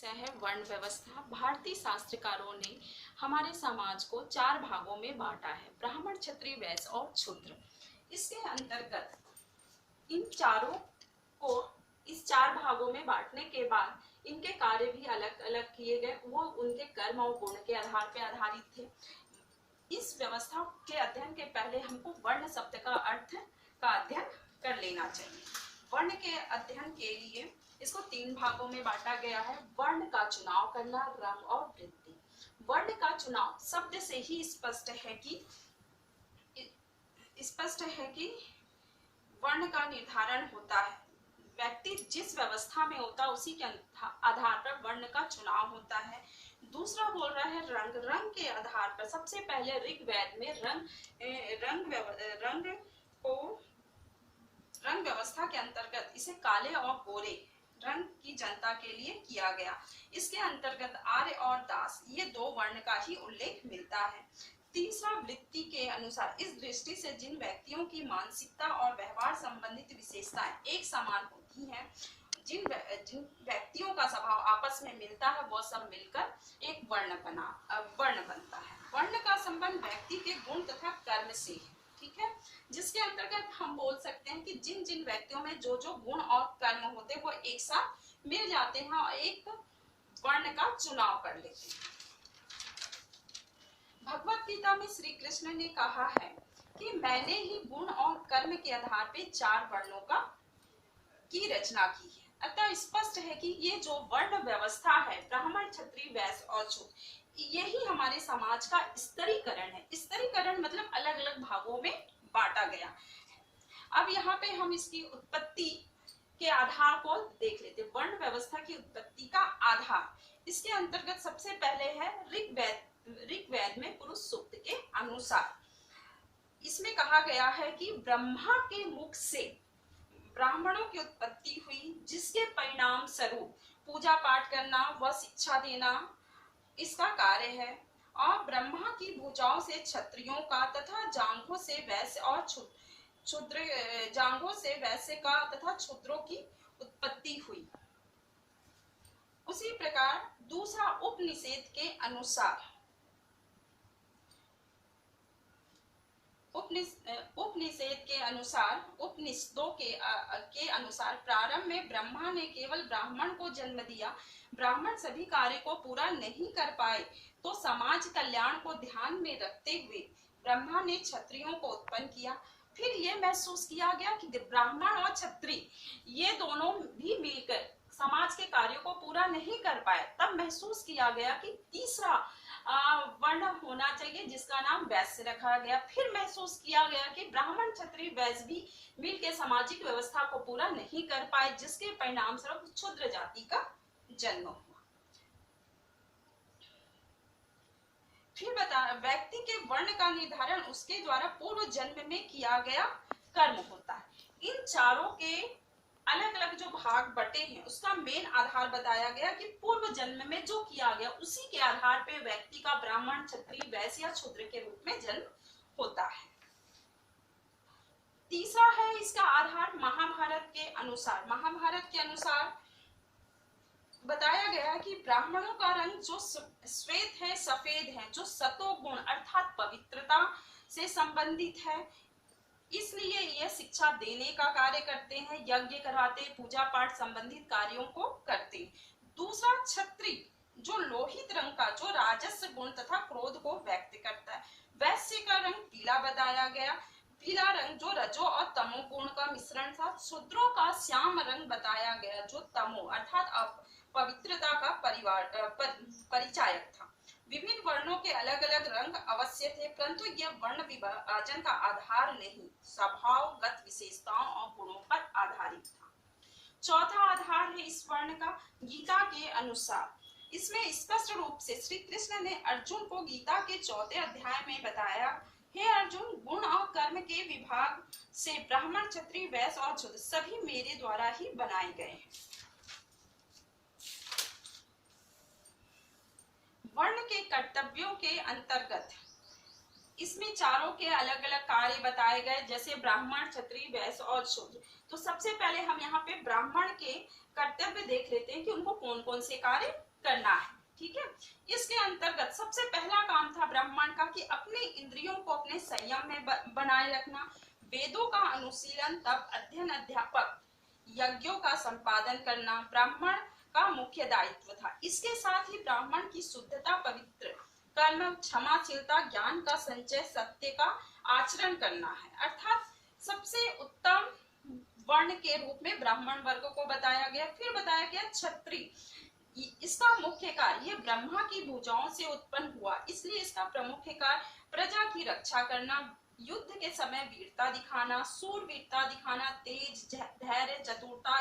विषय है वर्ण व्यवस्था। भारतीय शास्त्रकारों ने हमारे समाज को 4 भागों में बांटा है, ब्राह्मण, क्षत्रिय, वैश्य और शूद्र। इसके अंतर्गत इन चारों को इस 4 भागों में बांटने के बाद इनके कार्य भी अलग अलग किए गए, वो उनके कर्म और गुण के आधार पर आधारित थे। इस व्यवस्था के अध्ययन के पहले हमको वर्ण शब्द का अर्थ का अध्ययन कर लेना चाहिए। वर्ण के अध्ययन के लिए इसको 3 भागों में बांटा गया है। वर्ण का चुनाव करना, रंग और वृत्ति। वर्ण का चुनाव शब्द से ही स्पष्ट है कि वर्ण का निर्धारण होता है। व्यक्ति जिस व्यवस्था में होता है उसी के आधार पर वर्ण का चुनाव होता है। दूसरा बोल रहा है रंग। रंग के आधार पर सबसे पहले ऋग्वेद में रंग व्यवस्था के अंतर्गत इसे काले और गोरे रंग की जनता के लिए किया गया। इसके अंतर्गत आर्य और दास ये 2 वर्ण का ही उल्लेख मिलता है। तीसरा वृत्ति के अनुसार इस दृष्टि से जिन व्यक्तियों की मानसिकता और व्यवहार संबंधित विशेषताएं एक समान होती हैं, जिन व्यक्तियों का स्वभाव आपस में मिलता है, वह सब मिलकर एक वर्ण बनता है। वर्ण का संबंध व्यक्ति के गुण तथा कर्म से है, ठीक है, जिसके अंतर्गत हम बोल सकते हैं कि जिन जिन व्यक्तियों में जो जो गुण और कर्म होते हैं वो एक साथ मिल जाते हैं और एक वर्ण का चुनाव कर लेते हैं। भगवत गीता में श्री कृष्ण ने कहा है कि मैंने ही गुण और कर्म के आधार पर 4 वर्णों की रचना की है। अतः स्पष्ट है कि ये जो वर्ण व्यवस्था है, ब्राह्मण, क्षत्रिय, वैश्य और शूद्र, यही हमारे समाज का स्तरीकरण है। स्तरीकरण मतलब अलग अलग भागों में बांटा गया। अब यहाँ पे हम इसकी उत्पत्ति के आधार को देख लेते हैं। वर्ण व्यवस्था की उत्पत्ति का आधार इसके अंतर्गत सबसे पहले है ऋग्वेद में पुरुष सूक्त के अनुसार। इसमें कहा गया है कि ब्रह्मा के मुख से ब्राह्मणों की उत्पत्ति हुई, जिसके परिणाम स्वरूप पूजा पाठ करना व शिक्षा देना इसका कार्य है। और ब्रह्मा की भुजाओं से क्षत्रियों का तथा जांघों से वैश्य का तथा क्षुद्रों की उत्पत्ति हुई। उसी प्रकार दूसरा उपनिषद के अनुसार उपनिषदों के अनुसार प्रारंभ में ब्रह्मा ने केवल ब्राह्मण को जन्म दिया। ब्राह्मण सभी कार्य को पूरा नहीं कर पाए तो समाज कल्याण को ध्यान में रखते हुए ब्रह्मा ने क्षत्रियों को उत्पन्न किया। फिर ये महसूस किया गया कि ब्राह्मण और क्षत्रिय ये दोनों भी मिलकर समाज के कार्यों को पूरा नहीं कर पाए। तब महसूस किया गया कि तीसरा वर्ण होना चाहिए जिसका नाम वैश्य रखा गया। फिर महसूस किया गया कि ब्राह्मण, क्षत्रिय, वैश्य भी मिलकर सामाजिक व्यवस्था को पूरा नहीं कर पाए, जिसके परिणाम स्वरूप क्षुद्र जाति का जन्म हुआ। फिर व्यक्ति के वर्ण का निर्धारण उसके द्वारा पूर्व जन्म में किया गया कर्म होता है। इन चारों के अलग अलग जो भाग बटे हैं उसका मेन आधार बताया गया कि पूर्व जन्म में जो किया गया उसी के आधार पे व्यक्ति का ब्राह्मण, क्षत्रिय, वैश्य या शूद्र के रूप में जन्म होता है। तीसरा है इसका आधार महाभारत के अनुसार। महाभारत के अनुसार बताया गया कि ब्राह्मणों का रंग जो श्वेत है, सफेद है, जो सतोगुण अर्थात पवित्रता से संबंधित है, इसलिए यह शिक्षा देने का कार्य करते हैं, यज्ञ करवाते, पूजा पाठ संबंधित कार्यों को करते हैं। दूसरा क्षत्रिय जो लोहित रंग का, जो राजस्व गुण तथा क्रोध को व्यक्त करता है। वैश्य का रंग पीला बताया गया, पीला रंग जो रजो और तमो गुण का मिश्रण था। शूद्रों का श्याम रंग बताया गया जो तमो अर्थात पवित्रता का परिचायक था। विभिन्न वर्णों के अलग अलग रंग अवश्य थे, परंतु यह वर्ण विभाजन का आधार नहीं, स्वभावगत विशेषताओं और गुणों पर आधारित था। चौथा आधार है इस वर्ण का गीता के अनुसार। इसमें स्पष्ट रूप से श्री कृष्ण ने अर्जुन को गीता के 4वें अध्याय में बताया, हे अर्जुन, गुण और कर्म के विभाग से ब्राह्मण, क्षत्रिय, वैश्य और शूद्र सभी मेरे द्वारा ही बनाए गए हैं। वर्ण के कर्तव्यों के अंतर्गत इसमें चारों के अलग अलग कार्य बताए गए, जैसे ब्राह्मण, क्षत्रिय, वैश्य और शूद्र। तो सबसे पहले हम यहाँ पे ब्राह्मण के कर्तव्य देख लेते हैं कि उनको कौन कौन से कार्य करना है। ठीक है, इसके अंतर्गत सबसे पहला काम था ब्राह्मण का कि अपने इंद्रियों को अपने संयम में बनाए रखना, वेदों का अनुशीलन, तब अध्ययन, अध्यापक, यज्ञों का संपादन करना ब्राह्मण का मुख्य दायित्व था। इसके साथ ही ब्राह्मण की शुद्धता, पवित्र कर्म, क्षमाशीलता, ज्ञान का संचय, सत्य का आचरण करना है। अर्थात सबसे उत्तम वर्ण के रूप में ब्राह्मण वर्ग को बताया गया। फिर बताया गया क्षत्रिय, इसका मुख्य कार्य, ये ब्रह्मा की भुजाओं से उत्पन्न हुआ, इसलिए इसका प्रमुख कार्य प्रजा की रक्षा करना, युद्ध के समय वीरता दिखाना, सूरवीरता दिखाना, तेज, धैर्य, चतुरता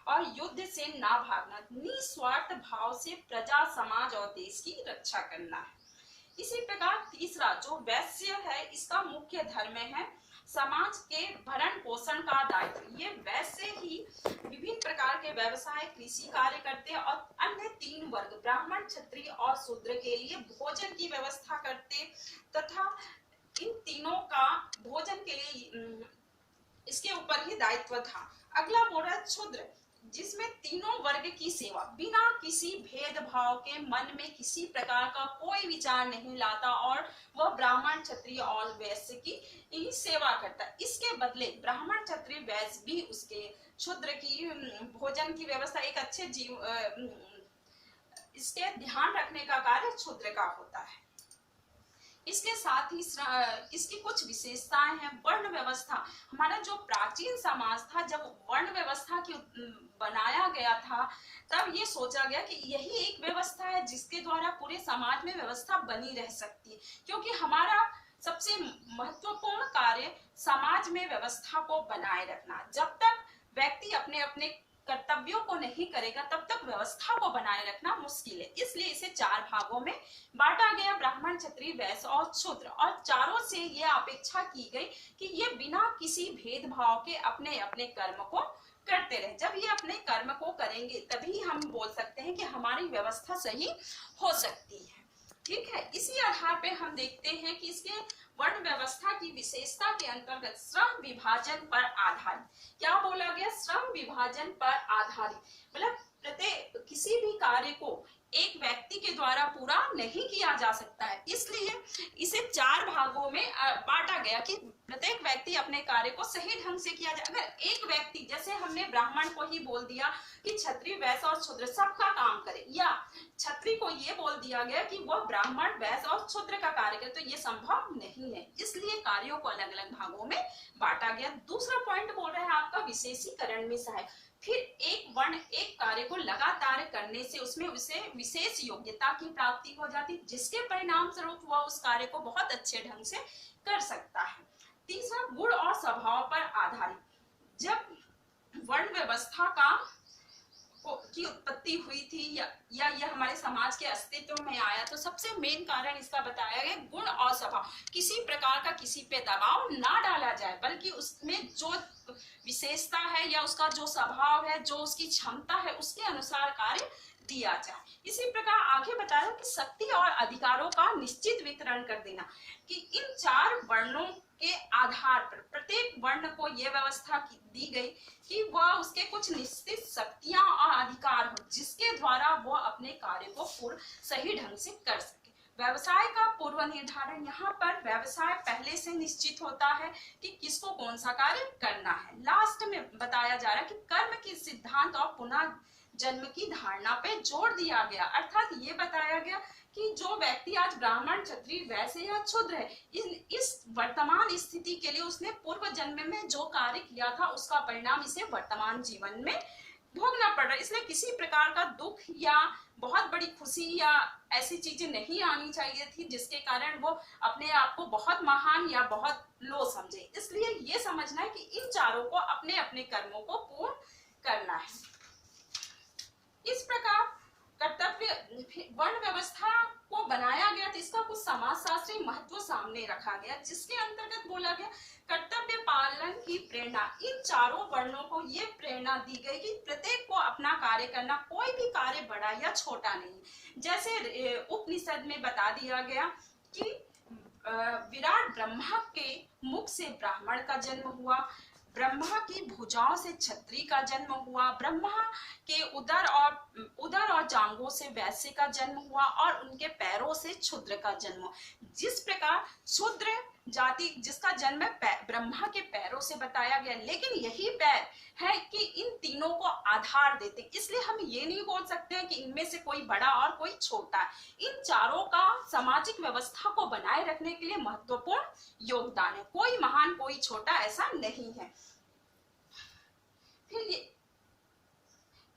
और युद्ध से ना भागना, निस्वार्थ भाव से प्रजा, समाज और देश की रक्षा करना है। इसी प्रकार तीसरा जो वैश्य है, इसका मुख्य धर्म है समाज के भरण पोषण का दायित्व। ये वैसे ही विभिन्न प्रकार के व्यवसाय, कृषि कार्य करते और अन्य तीन वर्ग ब्राह्मण, क्षत्रिय और शूद्र के लिए भोजन की व्यवस्था करते तथा इन तीनों का भोजन के लिए इसके ऊपर ही दायित्व था। अगला बोल रहा है शूद्र, जिसमें तीनों वर्ग की सेवा, बिना किसी भेदभाव के, मन में किसी प्रकार का कोई विचार नहीं लाता और वह ब्राह्मण, क्षत्रिय और वैश्य की सेवा करता। इसके बदले ब्राह्मण, क्षत्रिय, वैश्य भी उसके शूद्र की भोजन की व्यवस्था, एक अच्छे इसके ध्यान रखने का कार्य शूद्र का होता है। इसके साथ ही इसकी कुछ विशेषताएं हैं। वर्ण व्यवस्था, हमारा जो प्राचीन समाज था, जब वर्ण व्यवस्था की बनाया गया था, तब ये सोचा गया कि यही एक व्यवस्था है जिसके द्वारा पूरे समाज में व्यवस्था बनी रह सकती है, क्योंकि हमारा सबसे महत्वपूर्ण कार्य समाज में व्यवस्था को बनाए रखना। जब तक व्यक्ति अपने अपने कर्तव्यों को नहीं करेगा, तब तक व्यवस्था को बनाए रखना मुश्किल है। इसलिए इसे चार भागों में बांटा गया, ब्राह्मण, क्षत्रिय, वैश्य और शूद्र, और चारों से यह अपेक्षा की गई कि ये बिना किसी भेदभाव के अपने अपने कर्म को करते रहे। जब ये अपने कर्म को करेंगे तभी हम बोल सकते हैं कि हमारी व्यवस्था सही हो सकती है। ठीक है, इसी आधार पे हम देखते हैं कि इसके वर्ण व्यवस्था की विशेषता के अंतर्गत श्रम विभाजन पर आधारित, क्या बोला गया, श्रम विभाजन पर आधारित, मतलब प्रत्येक किसी भी कार्य को एक व्यक्ति के द्वारा पूरा नहीं किया जा सकता है, इसलिए इसे चार भागों में बांटा गया कि प्रत्येक व्यक्ति अपने कार्य को सही ढंग से किया जाए। अगर एक व्यक्ति, जैसे हमने ब्राह्मण को ही बोल दिया कि क्षत्रिय, वैश्य और शूद्र सबका काम करे, या क्षत्रिय को ये बोल दिया गया कि वह ब्राह्मण, वैश्य और शूद्र का कार्य करे, तो ये संभव नहीं है, इसलिए कार्यों को अलग अलग भागों में बांटा गया। दूसरा पॉइंट बोल रहे हैं आपका विशेषीकरण में सहायक, फिर एक वर्ण एक कार्य को लगातार करने से उसमें उसे विशेष योग्यता की प्राप्ति हो जाती, जिसके परिणाम स्वरूप वह उस कार्य को बहुत अच्छे ढंग से कर सकता है। तीसरा गुण और स्वभाव पर आधारित, जब वर्ण व्यवस्था की उत्पत्ति हुई थी या यह हमारे समाज के अस्तित्व में आया, तो सबसे मेन कारण इसका बताया गया गुण और स्वभाव। किसी प्रकार का किसी पे दबाव ना डाला जाए, बल्कि उसमें जो विशेषता है या उसका जो स्वभाव है, जो उसकी क्षमता है, उसके अनुसार कार्य दिया जाए। इसी प्रकार आगे बताया कि शक्ति और अधिकारों का निश्चित वितरण कर देना, कि इन चार वर्णों के आधार पर प्रत्येक वर्ण को यह व्यवस्था दी गई कि वह उसके कुछ निश्चित शक्तियां और अधिकार हो, जिसके द्वारा वह अपने कार्य को पूर्ण सही ढंग से कर सके। व्यवसाय का पूर्व निर्धारण, यहाँ पर व्यवसाय पहले से निश्चित होता है कि किसको कौन सा कार्य करना है। लास्ट में बताया जा रहा है कि कर्म के सिद्धांत और पुनः जन्म की धारणा पे जोर दिया गया, अर्थात ये बताया गया कि जो व्यक्ति आज ब्राह्मण, क्षत्रिय, वैश्य या शूद्र है, इस वर्तमान स्थिति के लिए उसने पूर्व जन्म में जो कार्य किया था उसका परिणाम इसे वर्तमान जीवन में भोगना पड़ रहा है। इसलिए किसी प्रकार का दुख या बहुत बड़ी खुशी या ऐसी चीजें नहीं आनी चाहिए थी जिसके कारण वो अपने आप को बहुत महान या बहुत लो समझे। इसलिए ये समझना है कि इन चारों को अपने अपने कर्मों को पूर्ण करना है। इस प्रकार कर्तव्य वर्ण व्यवस्था को बनाया गया, तो इसका कुछ समाजशास्त्री महत्व सामने रखा गया, जिसके अंतर्गत बोला गया कर्तव्य पालन की प्रेरणा। इन चारों वर्णों को ये प्रेरणा दी गई कि प्रत्येक को अपना कार्य करना, कोई भी कार्य बड़ा या छोटा नहीं। जैसे उपनिषद में बता दिया गया कि विराट ब्रह्मा के मुख से ब्राह्मण का जन्म हुआ, ब्रह्मा की भुजाओं से क्षत्रिय का जन्म हुआ, ब्रह्मा के उदर और जांघों से वैश्य का जन्म हुआ और उनके पैरों से क्षुद्र का जन्म हुआ। जिस प्रकार शूद्र जाति जिसका जन्म ब्रह्मा के पैरों से बताया गया, लेकिन यही पैर है कि इन तीनों को आधार देते, इसलिए हम ये नहीं बोल सकते हैं कि इनमें से कोई बड़ा और कोई छोटा है। इन चारों का सामाजिक व्यवस्था को बनाए रखने के लिए महत्वपूर्ण योगदान है, कोई महान कोई छोटा ऐसा नहीं है। फिर ये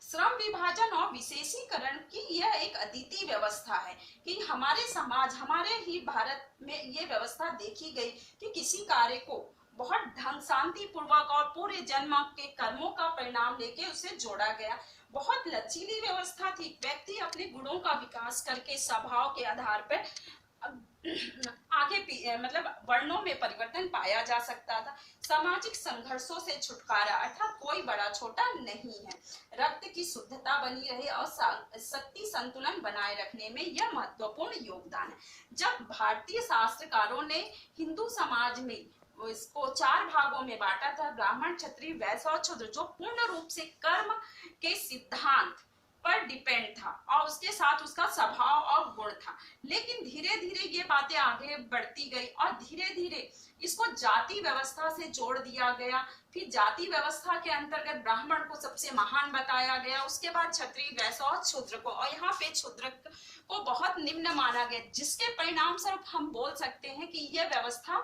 श्रम विभाजन और विशेषीकरण की यह एक अद्वितीय व्यवस्था है कि हमारे समाज, हमारे ही भारत में ये व्यवस्था देखी गई कि किसी कार्य को बहुत ढंग, शांति पूर्वक और पूरे जन्म के कर्मों का परिणाम लेके उसे जोड़ा गया। बहुत लचीली व्यवस्था थी, व्यक्ति अपने गुणों का विकास करके स्वभाव के आधार पर आगे मतलब वर्णों में परिवर्तन पाया जा सकता था। सामाजिक संघर्षों से छुटकारा, अर्थात कोई बड़ा छोटा नहीं है। रक्त की शुद्धता बनी रहे और शक्ति संतुलन बनाए रखने में यह महत्वपूर्ण योगदान है। जब भारतीय शास्त्रकारों ने हिंदू समाज में इसको 4 भागों में बांटा था, ब्राह्मण, क्षत्रिय, वैश्य और शूद्र, जो पूर्ण रूप से कर्म के सिद्धांत पर डिपेंड था और उसके साथ उसका स्वभाव और गुण था। लेकिन धीरे धीरे ये बातें आगे बढ़ती गई और धीरे धीरे इसको जाति व्यवस्था से जोड़ दिया गया। फिर जाति व्यवस्था के अंतर्गत ब्राह्मण को सबसे महान बताया गया, उसके बाद क्षत्रिय, वैश्य और शूद्र को, और यहाँ पे शूद्र को बहुत निम्न माना गया, जिसके परिणाम स्वरूप हम बोल सकते हैं कि यह व्यवस्था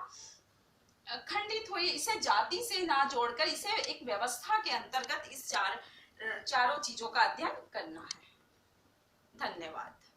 खंडित हुई। इसे जाति से ना जोड़कर इसे एक व्यवस्था के अंतर्गत इस चारों चीजों का अध्ययन करना है। धन्यवाद।